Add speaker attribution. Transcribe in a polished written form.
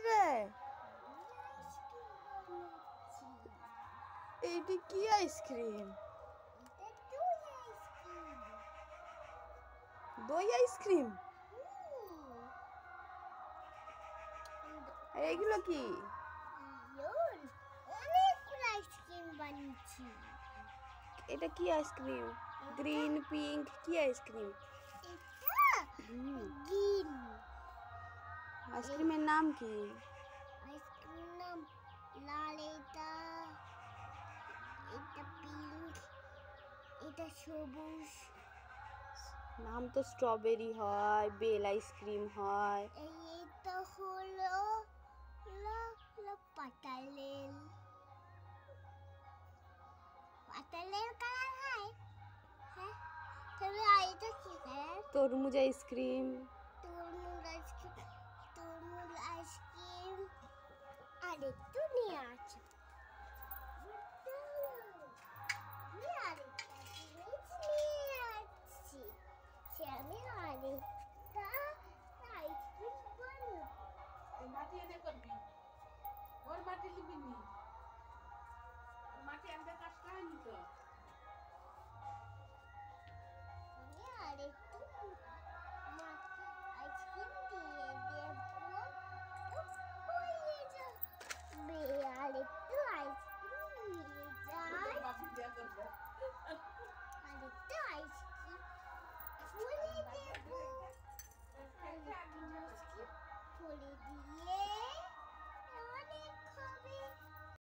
Speaker 1: রে? এইটি কি আইসক্রিম? দই আইসক্রিম? এইগুলো কি?
Speaker 2: অনেকগুলো আইসক্রিম বানিয়েছি।
Speaker 1: এটা কি আইসক্রিম? গ্রিন পিঙ্ক কি আইসক্রিম?
Speaker 2: গ্রিন।
Speaker 1: আইসক্রিমের নাম কি?
Speaker 2: আইসক্রিম নাম লাল, এটা পিঙ্ক, এটা সবুজ।
Speaker 1: নাম তো স্ট্রবেরি হয়, বেল আইসক্রিম হয়।
Speaker 2: এটা হলো পাতালেল। পাতালেল কালার হয়। হ্যাঁ, তবে এটা কি কালার?
Speaker 1: তরমুজ আইসক্রিম।
Speaker 2: তরমুজ আইসক্রিম আর একটু নিয়ে আছে।